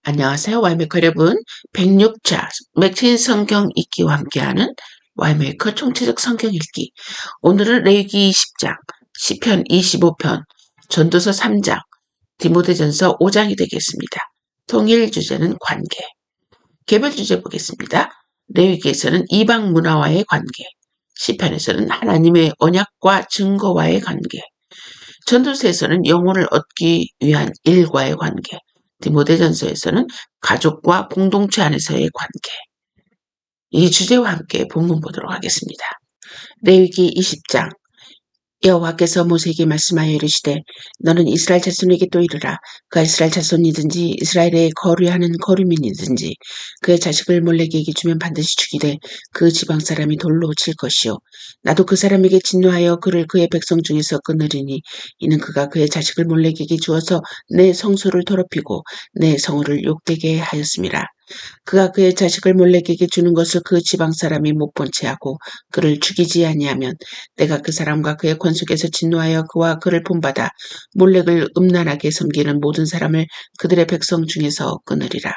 안녕하세요. 와이메이커 여러분. 106차 맥체인 성경 읽기와 함께하는 와이메이커 총체적 성경 읽기. 오늘은 레위기 20장, 시편 25편, 전도서 3장, 디모데전서 5장이 되겠습니다. 통일 주제는 관계. 개별 주제 보겠습니다. 레위기에서는 이방 문화와의 관계, 시편에서는 하나님의 언약과 증거와의 관계, 전도서에서는 영혼을 얻기 위한 일과의 관계, 디모데전서에서는 가족과 공동체 안에서의 관계. 이 주제와 함께 본문 보도록 하겠습니다. 레위기 20장. 여호와께서 모세에게 말씀하여 이르시되 너는 이스라엘 자손에게 또 이르라. 그가 이스라엘 자손이든지 이스라엘에 거류하는 거류민이든지 그의 자식을 몰렉에게 주면 반드시 죽이되 그 지방 사람이 돌로 칠 것이요 나도 그 사람에게 진노하여 그를 그의 백성 중에서 끊으리니 이는 그가 그의 자식을 몰렉에게 주어서 내 성소를 더럽히고 내 성호를 욕되게 하였음이라. 그가 그의 자식을 몰렉에게 주는 것을 그 지방 사람이 못 본 채 하고 그를 죽이지 아니하면 내가 그 사람과 그의 권속에서 진노하여 그와 그를 본받아 몰렉을 음란하게 섬기는 모든 사람을 그들의 백성 중에서 끊으리라.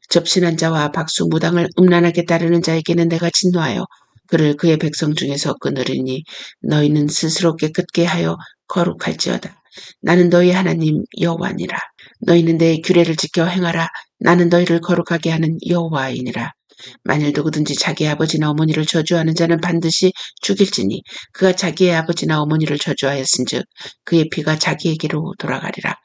접신한 자와 박수 무당을 음란하게 따르는 자에게는 내가 진노하여 그를 그의 백성 중에서 끊으리니 너희는 스스로 깨끗게 하여 거룩할지어다. 나는 너희 하나님 여호와니라. 너희는 내 규례를 지켜 행하라. 나는 너희를 거룩하게 하는 여호와이니라. 만일 누구든지 자기 아버지나 어머니를 저주하는 자는 반드시 죽일지니 그가 자기의 아버지나 어머니를 저주하였은즉 그의 피가 자기에게로 돌아가리라.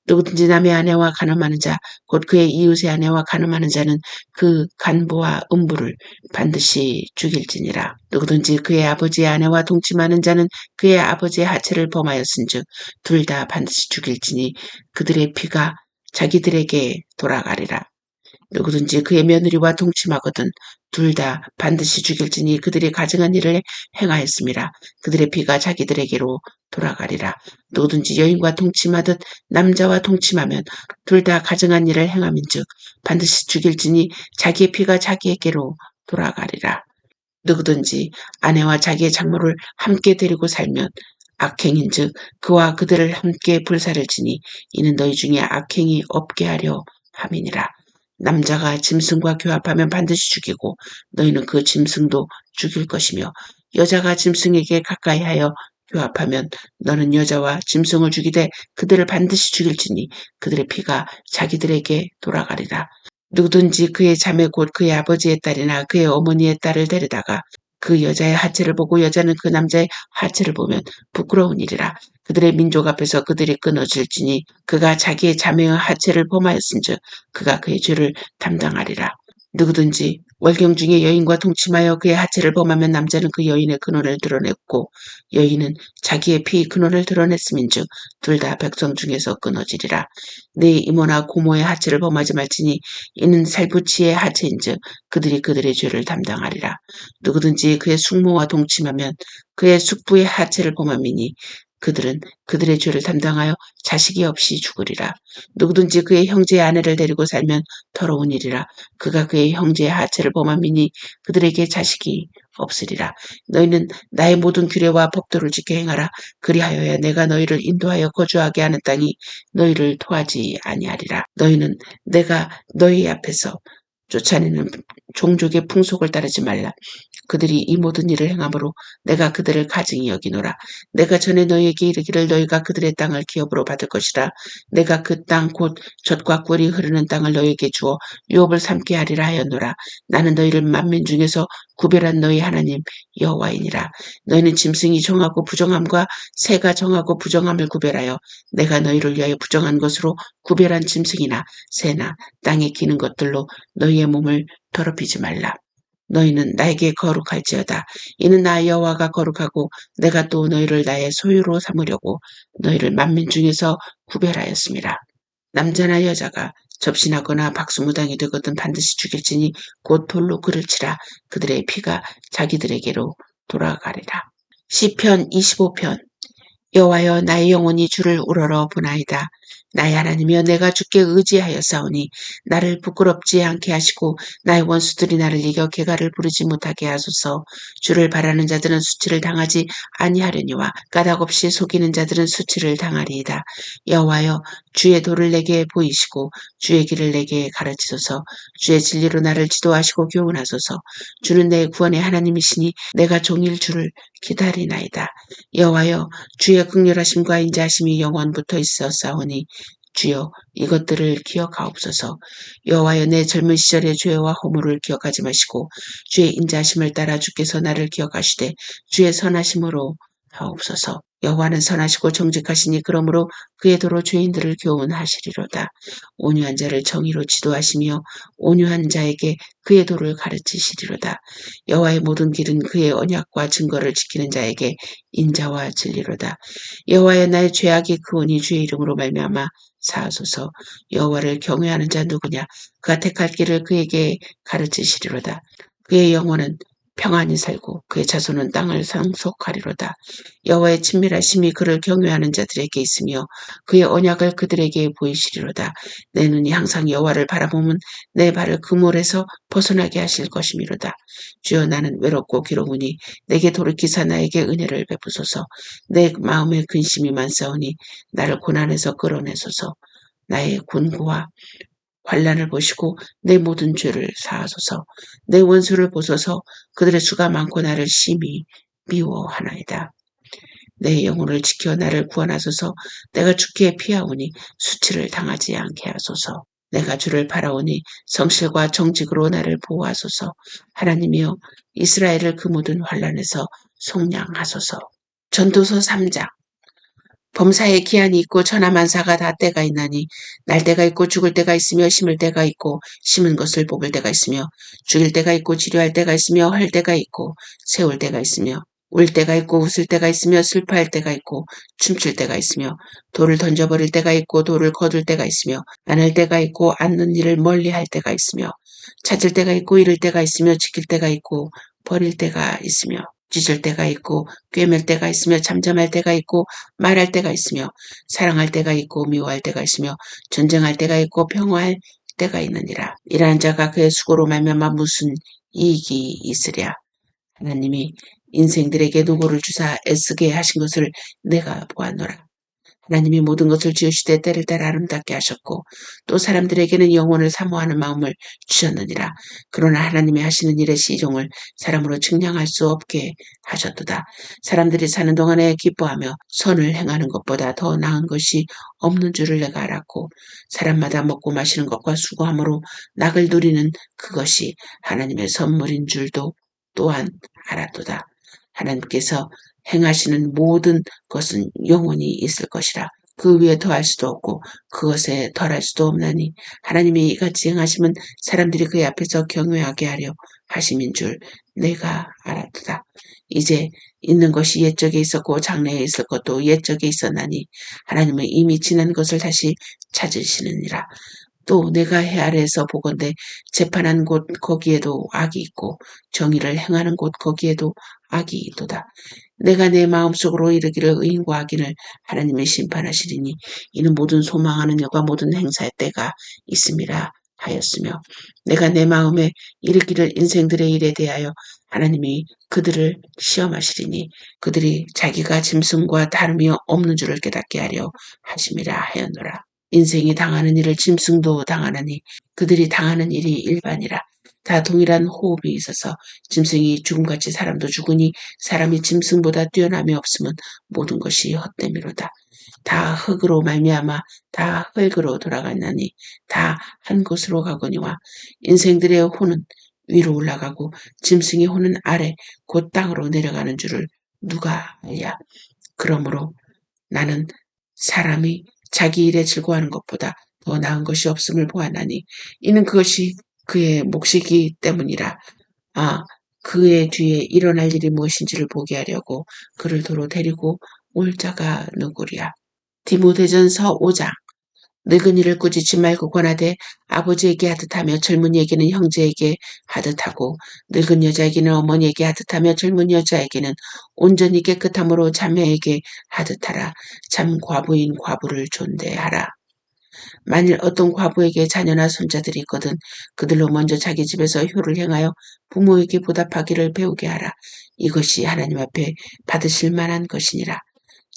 누구든지 남의 아내와 간음하는 자 곧 그의 이웃의 아내와 간음하는 자는 그 간부와 음부를 반드시 죽일지니라. 누구든지 그의 아버지의 아내와 동침하는 자는 그의 아버지의 하체를 범하였은즉 둘 다 반드시 죽일지니 그들의 피가 자기들에게 돌아가리라. 누구든지 그의 며느리와 동침하거든 둘 다 반드시 죽일지니 그들이 가증한 일을 행하였음이라. 그들의 피가 자기들에게로 돌아가리라. 누구든지 여인과 동침하듯 남자와 동침하면 둘 다 가증한 일을 행함인즉 반드시 죽일지니 자기의 피가 자기에게로 돌아가리라. 누구든지 아내와 자기의 장모를 함께 데리고 살면 악행인즉 그와 그들을 함께 불사를 지니 이는 너희 중에 악행이 없게 하려 함이니라. 남자가 짐승과 교합하면 반드시 죽이고 너희는 그 짐승도 죽일 것이며 여자가 짐승에게 가까이하여 교합하면 너는 여자와 짐승을 죽이되 그들을 반드시 죽일지니 그들의 피가 자기들에게 돌아가리라. 누구든지 그의 자매 곧 그의 아버지의 딸이나 그의 어머니의 딸을 데려다가 그 여자의 하체를 보고 여자는 그 남자의 하체를 보면 부끄러운 일이라. 그들의 민족 앞에서 그들이 끊어질지니 그가 자기의 자매의 하체를 범하였은즉 그가 그의 죄를 담당하리라. 누구든지 월경 중에 여인과 동침하여 그의 하체를 범하면 남자는 그 여인의 근원을 드러냈고 여인은 자기의 피 근원을 드러냈음인즉 둘 다 백성 중에서 끊어지리라. 네 이모나 고모의 하체를 범하지 말지니 이는 살부치의 하체인즉 그들이 그들의 죄를 담당하리라. 누구든지 그의 숙모와 동침하면 그의 숙부의 하체를 범함이니 그들은 그들의 죄를 담당하여 자식이 없이 죽으리라. 누구든지 그의 형제의 아내를 데리고 살면 더러운 일이라. 그가 그의 형제의 하체를 범함이니 그들에게 자식이 없으리라. 너희는 나의 모든 규례와 법도를 지켜 행하라. 그리하여야 내가 너희를 인도하여 거주하게 하는 땅이 너희를 토하지 아니하리라. 너희는 내가 너희 앞에서 쫓아내는 종족의 풍속을 따르지 말라. 그들이 이 모든 일을 행함으로 내가 그들을 가증히 여기노라. 내가 전에 너희에게 이르기를 너희가 그들의 땅을 기업으로 받을 것이라. 내가 그 땅 곧 젖과 꿀이 흐르는 땅을 너희에게 주어 유업을 삼게 하리라 하였노라. 나는 너희를 만민 중에서 구별한 너희 하나님 여호와이니라. 너희는 짐승이 정하고 부정함과 새가 정하고 부정함을 구별하여 내가 너희를 위하여 부정한 것으로 구별한 짐승이나 새나 땅에 기는 것들로 너희의 몸을 더럽히지 말라. 너희는 나에게 거룩할지어다. 이는 나 여호와가 거룩하고 내가 또 너희를 나의 소유로 삼으려고 너희를 만민 중에서 구별하였음이라. 남자나 여자가 접신하거나 박수무당이 되거든 반드시 죽일지니 곧 돌로 그를 치라. 그들의 피가 자기들에게로 돌아가리라. 시편 25편. 여호와여 나의 영혼이 주를 우러러 보나이다. 나의 하나님이여 내가 주께 의지하였사오니 나를 부끄럽지 않게 하시고 나의 원수들이 나를 이겨 개가를 부르지 못하게 하소서. 주를 바라는 자들은 수치를 당하지 아니하려니와 까닭없이 속이는 자들은 수치를 당하리이다. 여호와여 주의 도를 내게 보이시고 주의 길을 내게 가르치소서. 주의 진리로 나를 지도하시고 교훈하소서. 주는 내 구원의 하나님이시니 내가 종일 주를 기다리나이다. 여호와여 주의 극률하심과 인자하심이 영원부터 있었사오니 주여 이것들을 기억하옵소서. 여호와여 내 젊은 시절의 죄와 허물을 기억하지 마시고 주의 인자하심을 따라 주께서 나를 기억하시되 주의 선하심으로 하옵소서. 여호와는 선하시고 정직하시니 그러므로 그의 도로 죄인들을 교훈하시리로다. 온유한 자를 정의로 지도하시며 온유한 자에게 그의 도를 가르치시리로다. 여호와의 모든 길은 그의 언약과 증거를 지키는 자에게 인자와 진리로다. 여호와여 나의 죄악이 크오니 주의 이름으로 말미암아 사하소서. 여호와를 경외하는 자 누구냐? 그가 택할 길을 그에게 가르치시리로다. 그의 영혼은 평안히 살고 그의 자손은 땅을 상속하리로다. 여호와의 친밀하심이 그를 경외하는 자들에게 있으며 그의 언약을 그들에게 보이시리로다. 내 눈이 항상 여호와를 바라보면 내 발을 그물에서 벗어나게 하실 것이미로다. 주여 나는 외롭고 괴로우니 내게 돌이키사 나에게 은혜를 베푸소서. 내 마음에 근심이 많사오니 나를 고난에서 끌어내소서. 나의 곤고와 환난을 보시고 내 모든 죄를 사하소서. 내 원수를 보소서. 그들의 수가 많고 나를 심히 미워하나이다. 내 영혼을 지켜 나를 구원하소서. 내가 주께 피하오니 수치를 당하지 않게 하소서. 내가 주를 바라오니 성실과 정직으로 나를 보호하소서. 하나님이여 이스라엘을 그 모든 환난에서 속량하소서. 전도서 3장. 범사에 기한이 있고 천하만사가 다 때가 있나니 날 때가 있고 죽을 때가 있으며 심을 때가 있고 심은 것을 뽑을 때가 있으며 죽일 때가 있고 치료할 때가 있으며 할 때가 있고 세울 때가 있으며 울 때가 있고 웃을 때가 있으며 슬퍼할 때가 있고 춤출 때가 있으며 돌을 던져버릴 때가 있고 돌을 거둘 때가 있으며 안을 때가 있고 앉는 일을 멀리할 때가 있으며 찾을 때가 있고 잃을 때가 있으며 지킬 때가 있고 버릴 때가 있으며 찢을 때가 있고 꿰맬 때가 있으며 잠잠할 때가 있고 말할 때가 있으며 사랑할 때가 있고 미워할 때가 있으며 전쟁할 때가 있고 평화할 때가 있느니라. 이러한 자가 그의 수고로 말미암아 무슨 이익이 있으랴. 하나님이 인생들에게 노고를 주사 애쓰게 하신 것을 내가 보았노라. 하나님이 모든 것을 지으시되 때를 따라 아름답게 하셨고 또 사람들에게는 영혼을 사모하는 마음을 주셨느니라. 그러나 하나님이 하시는 일의 시종을 사람으로 측량할 수 없게 하셨도다. 사람들이 사는 동안에 기뻐하며 선을 행하는 것보다 더 나은 것이 없는 줄을 내가 알았고 사람마다 먹고 마시는 것과 수고함으로 낙을 누리는 그것이 하나님의 선물인 줄도 또한 알았도다. 하나님께서 행하시는 모든 것은 영원히 있을 것이라. 그 위에 더할 수도 없고 그것에 덜할 수도 없나니 하나님이 이같이 행하심은 사람들이 그의 앞에서 경외하게 하려 하심인 줄 내가 알았도다. 이제 있는 것이 옛적에 있었고 장래에 있을 것도 옛적에 있었나니 하나님은 이미 지난 것을 다시 찾으시느니라. 또 내가 해 아래에서 보건대 재판한 곳 거기에도 악이 있고 정의를 행하는 곳 거기에도 악이 있도다. 내가 내 마음속으로 이르기를 의인과 악인을 하나님의 심판하시리니 이는 모든 소망하는 여가 모든 행사의 때가 있음이라 하였으며 내가 내 마음에 이르기를 인생들의 일에 대하여 하나님이 그들을 시험하시리니 그들이 자기가 짐승과 다름이 없는 줄을 깨닫게 하려 하심이라 하였노라. 인생이 당하는 일을 짐승도 당하나니 그들이 당하는 일이 일반이라. 다 동일한 호흡이 있어서 짐승이 죽음같이 사람도 죽으니 사람이 짐승보다 뛰어남이 없으면 모든 것이 헛됨이로다. 다 흙으로 말미암아 다 흙으로 돌아가나니 다 한 곳으로 가거니와 인생들의 호는 위로 올라가고 짐승의 호는 아래 곧 땅으로 내려가는 줄을 누가 알랴. 그러므로 나는 사람이 자기 일에 즐거워하는 것보다 더 나은 것이 없음을 보아나니 이는 그것이 그의 몫이기 때문이라. 그의 뒤에 일어날 일이 무엇인지를 보게 하려고 그를 도로 데리고 올 자가 누구랴. 디모데전서 5장. 늙은 이를 꾸짖지 말고 권하되 아버지에게 하듯하며 젊은이에게는 형제에게 하듯하고 늙은 여자에게는 어머니에게 하듯하며 젊은 여자에게는 온전히 깨끗함으로 자매에게 하듯하라. 참 과부인 과부를 존대하라. 만일 어떤 과부에게 자녀나 손자들이 있거든 그들로 먼저 자기 집에서 효를 행하여 부모에게 보답하기를 배우게 하라. 이것이 하나님 앞에 받으실 만한 것이니라.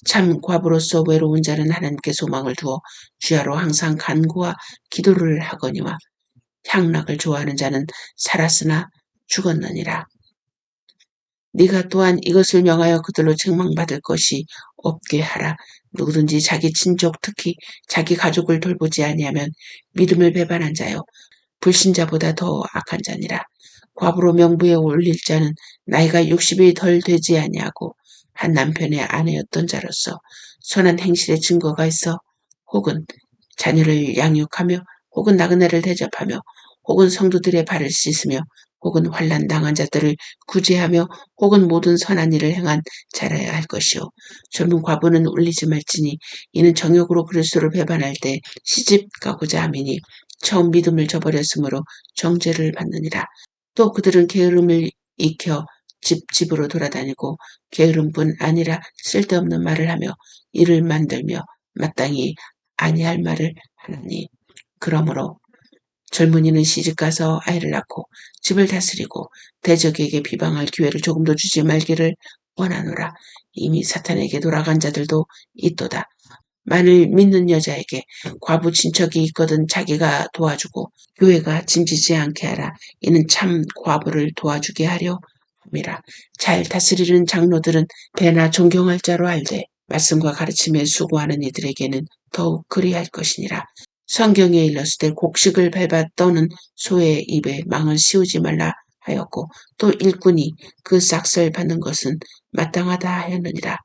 참 과부로서 외로운 자는 하나님께 소망을 두어 주야로 항상 간구와 기도를 하거니와 향락을 좋아하는 자는 살았으나 죽었느니라. 네가 또한 이것을 명하여 그들로 책망받을 것이 없게 하라. 누구든지 자기 친족 특히 자기 가족을 돌보지 아니하면 믿음을 배반한 자요 불신자보다 더 악한 자니라. 과부로 명부에 올릴 자는 나이가 60이 덜 되지 아니하고 한 남편의 아내였던 자로서 선한 행실의 증거가 있어 혹은 자녀를 양육하며 혹은 나그네를 대접하며 혹은 성도들의 발을 씻으며 혹은 환난 당한 자들을 구제하며 혹은 모든 선한 일을 행한 자라야 할 것이요 젊은 과부는 울리지 말지니 이는 정욕으로 그리스도를 배반할 때 시집 가고자 함이니 처음 믿음을 저버렸으므로 정죄를 받느니라. 또 그들은 게으름을 익혀 집집으로 돌아다니고 게으름뿐 아니라 쓸데없는 말을 하며 일을 만들며 마땅히 아니할 말을 하나니 그러므로 젊은이는 시집가서 아이를 낳고 집을 다스리고 대적에게 비방할 기회를 조금도 주지 말기를 원하노라. 이미 사탄에게 돌아간 자들도 있도다. 만일 믿는 여자에게 과부 친척이 있거든 자기가 도와주고 교회가 짐지지 않게 하라. 이는 참 과부를 도와주게 하려 함이라. 잘 다스리는 장로들은 배나 존경할 자로 알되 말씀과 가르침에 수고하는 이들에게는 더욱 그리할 것이니라. 성경에 일렀을 때 곡식을 밟아 떠는 소의 입에 망을 씌우지 말라 하였고 또 일꾼이 그 싹을 받는 것은 마땅하다 하였느니라.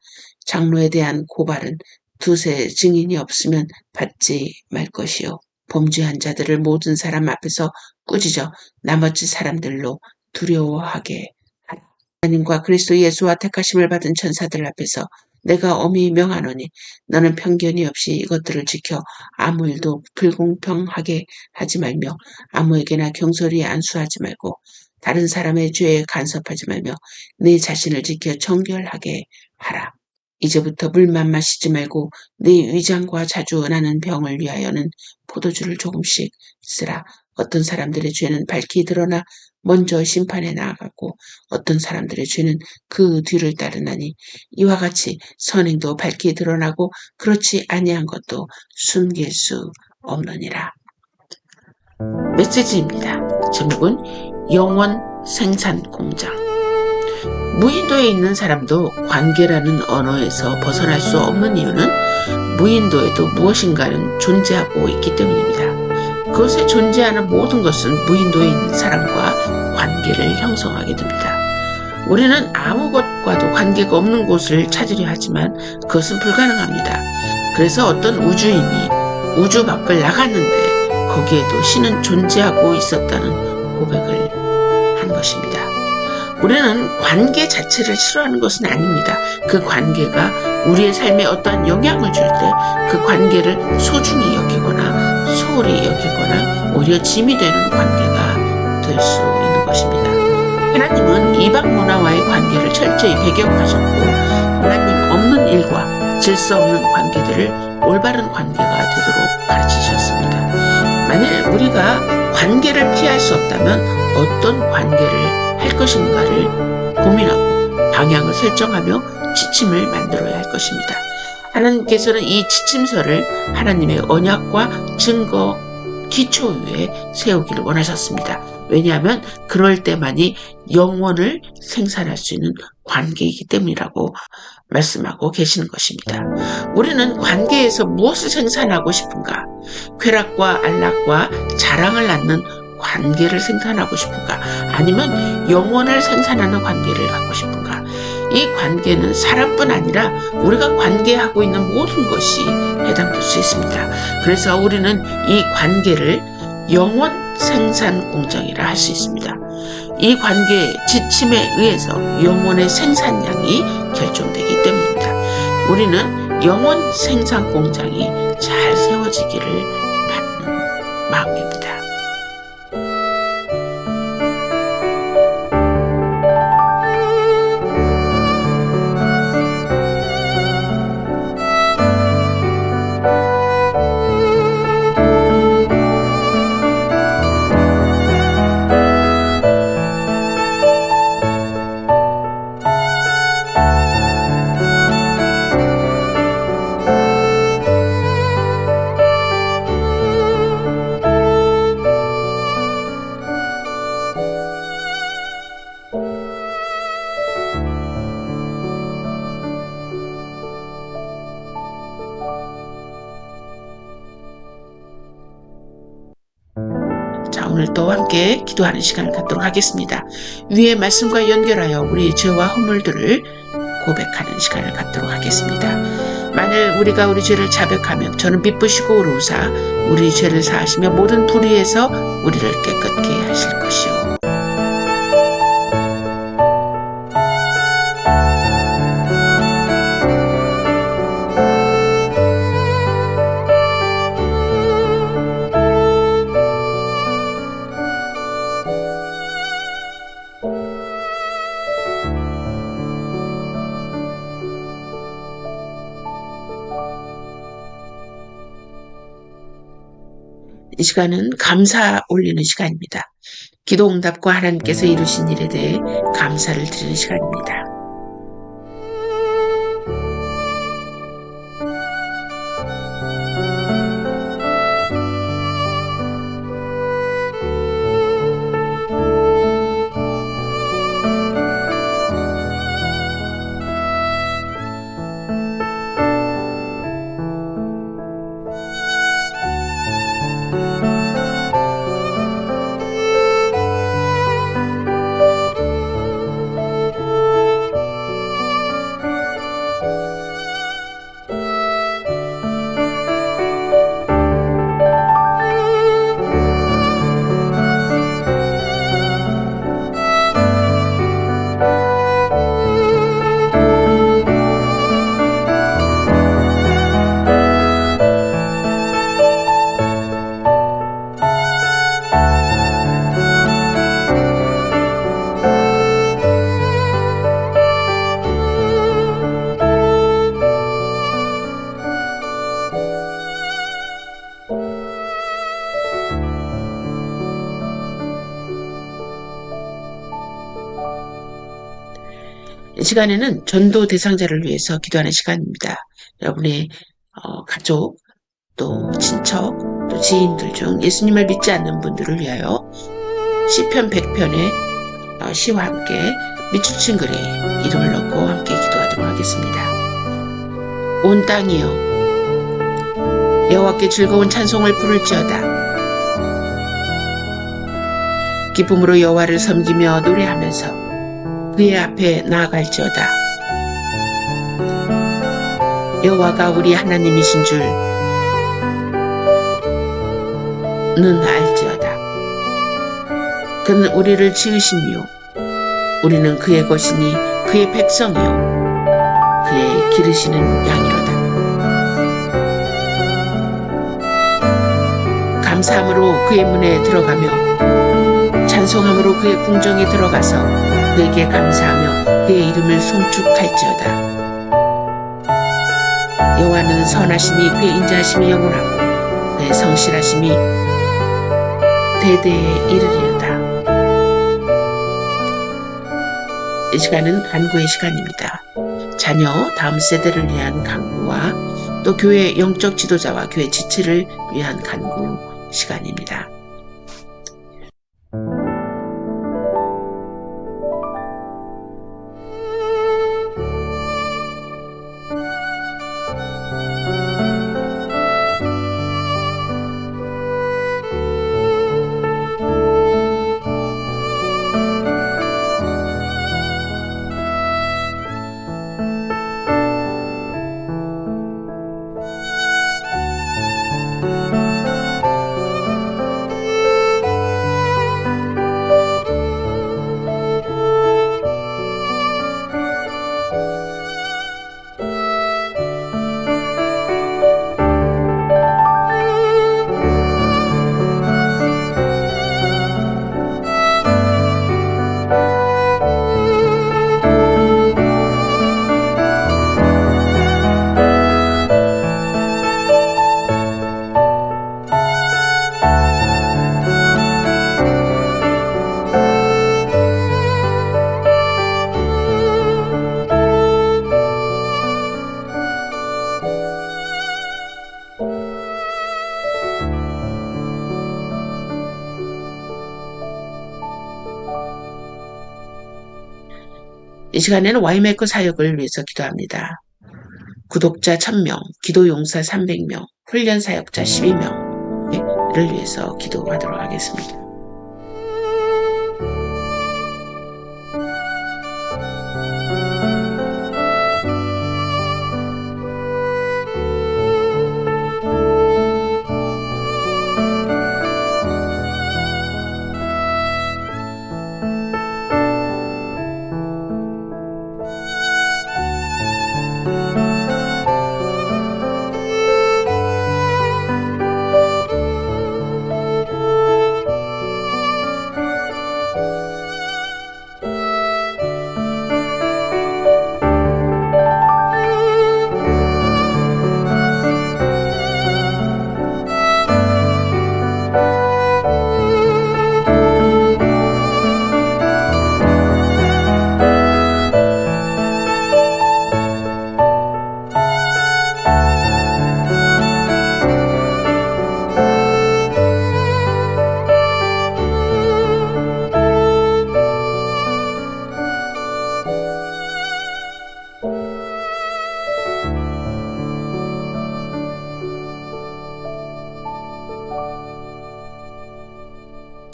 장로에 대한 고발은 두세 증인이 없으면 받지 말 것이요 범죄한 자들을 모든 사람 앞에서 꾸짖어 나머지 사람들로 두려워하게 하라. 하나님과 그리스도 예수와 택하심을 받은 천사들 앞에서 내가 엄히 명하노니 너는 편견이 없이 이것들을 지켜 아무 일도 불공평하게 하지 말며 아무에게나 경솔히 안수하지 말고 다른 사람의 죄에 간섭하지 말며 네 자신을 지켜 정결하게 하라. 이제부터 물만 마시지 말고 네 위장과 자주 나는 병을 위하여는 포도주를 조금씩 쓰라. 어떤 사람들의 죄는 밝히 드러나 먼저 심판에 나아가고 어떤 사람들의 죄는 그 뒤를 따르나니 이와 같이 선행도 밝히 드러나고 그렇지 아니한 것도 숨길 수 없느니라. 메시지입니다. 제목은 영원 생산 공장. 무인도에 있는 사람도 관계라는 언어에서 벗어날 수 없는 이유는 무인도에도 무엇인가는 존재하고 있기 때문입니다. 그것에 존재하는 모든 것은 무인도에 있는 사람과 관계를 형성하게 됩니다. 우리는 아무것과도 관계가 없는 곳을 찾으려 하지만 그것은 불가능합니다. 그래서 어떤 우주인이 우주 밖을 나갔는데 거기에도 신은 존재하고 있었다는 고백을 한 것입니다. 우리는 관계 자체를 싫어하는 것은 아닙니다. 그 관계가 우리의 삶에 어떠한 영향을 줄 때 그 관계를 소중히 여기거나 소홀히 여기거나 오히려 짐이 되는 관계가 될 수 있는 것입니다. 하나님은 이방 문화와의 관계를 철저히 배격하셨고 하나님 없는 일과 질서 없는 관계들을 올바른 관계가 되도록 가르치셨습니다. 만일 우리가 관계를 피할 수 없다면 어떤 관계를 할 것인가를 고민하고 방향을 설정하며 지침을 만들어야 할 것입니다. 하나님께서는 이 지침서를 하나님의 언약과 증거 기초 위에 세우기를 원하셨습니다. 왜냐하면 그럴 때만이 영원을 생산할 수 있는 관계이기 때문이라고 말씀하고 계시는 것입니다. 우리는 관계에서 무엇을 생산하고 싶은가? 쾌락과 안락과 자랑을 낳는 관계를 생산하고 싶은가? 아니면 영원을 생산하는 관계를 갖고 싶은가? 이 관계는 사람뿐 아니라 우리가 관계하고 있는 모든 것이 해당될 수 있습니다. 그래서 우리는 이 관계를 영원 생산 공장이라 할 수 있습니다. 이 관계의 지침에 의해서 영원의 생산량이 결정되기 때문입니다. 우리는 영원 생산 공장이 잘 세워지기를 바라는 마음입니다. 오늘 또 함께 기도하는 시간을 갖도록 하겠습니다. 위의 말씀과 연결하여 우리의 죄와 허물들을 고백하는 시간을 갖도록 하겠습니다. 만일 우리가 우리 죄를 자백하면 저는 미쁘시고 의로우사 우리 죄를 사하시며 모든 불의에서 우리를 깨끗게 하실 것이요. 이 시간은 감사 올리는 시간입니다. 기도 응답과 하나님께서 이루신 일에 대해 감사를 드리는 시간입니다. 이 시간에는 전도 대상자를 위해서 기도하는 시간입니다. 여러분의 가족, 또 친척, 또 지인들 중 예수님을 믿지 않는 분들을 위하여 시편 100편의 시와 함께 밑줄 글에 이름을 넣고 함께 기도하도록 하겠습니다. 온 땅이여 여호와께 즐거운 찬송을 부를지어다. 기쁨으로 여호와를 섬기며 노래하면서 그의 앞에 나아갈지어다. 여호와가 우리 하나님이신 줄는 알지어다. 그는 우리를 지으심이요 우리는 그의 것이니 그의 백성이요 그의 기르시는 양이로다. 감사함으로 그의 문에 들어가며 찬송함으로 그의 궁정에 들어가서 그에게 감사하며 그의 이름을 송축할지어다. 여호와는 선하시니 그의 인자하심이 영원하고 그의 성실하심이 대대에 이르리로다. 이 시간은 간구의 시간입니다. 자녀, 다음 세대를 위한 간구와 또 교회 영적 지도자와 교회 지체를 위한 간구 시간입니다. 이 시간에는 와이메이커 사역을 위해서 기도합니다. 구독자 1000명, 기도용사 300명, 훈련 사역자 12명을 위해서 기도하도록 하겠습니다.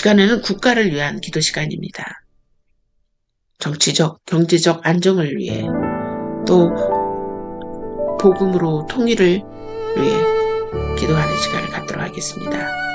시간에는 국가를 위한 기도 시간입니다. 정치적, 경제적 안정을 위해 또 복음으로 통일을 위해 기도하는 시간을 갖도록 하겠습니다.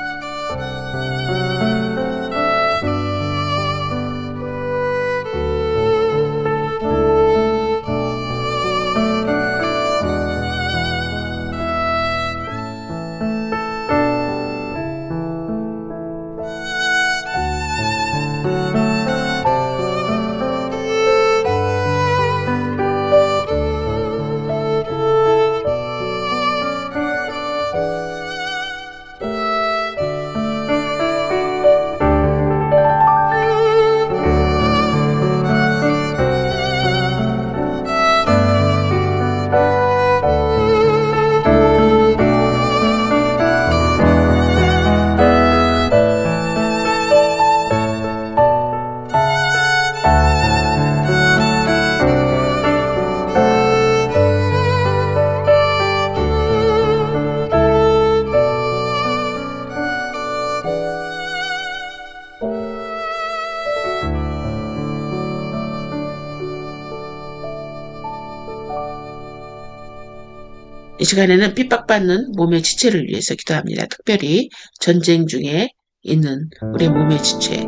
이 시간에는 핍박받는 몸의 지체를 위해서 기도합니다. 특별히 전쟁 중에 있는 우리 몸의 지체,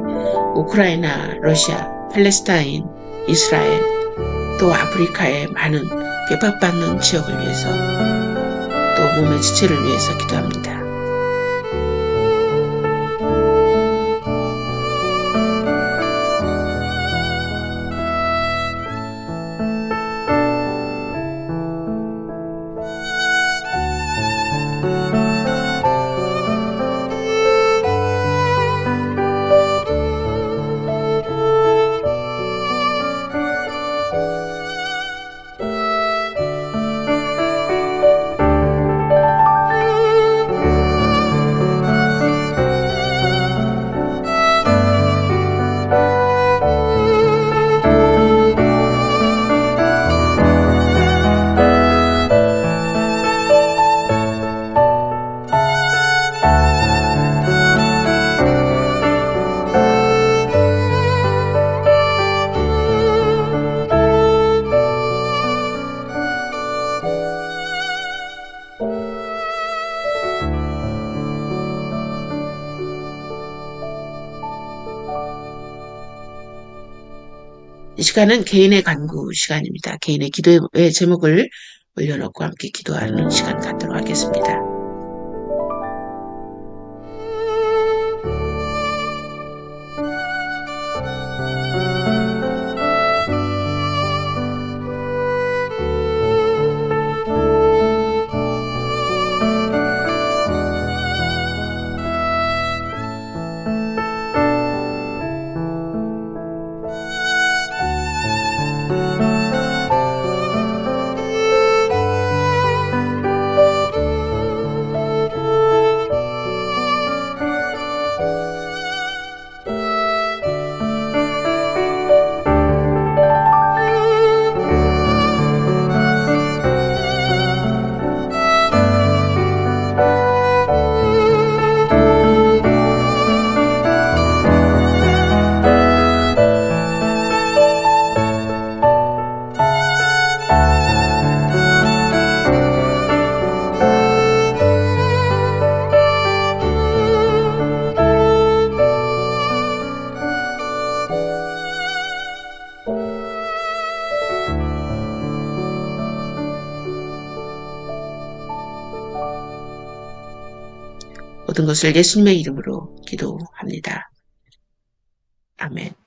우크라이나, 러시아, 팔레스타인, 이스라엘, 또 아프리카의 많은 핍박받는 지역을 위해서 또 몸의 지체를 위해서 기도합니다. 이 시간은 개인의 간구 시간입니다. 개인의 기도의 제목을 올려놓고 함께 기도하는 시간 갖도록 하겠습니다. 모든 것을 예수님의 이름으로 기도합니다. 아멘.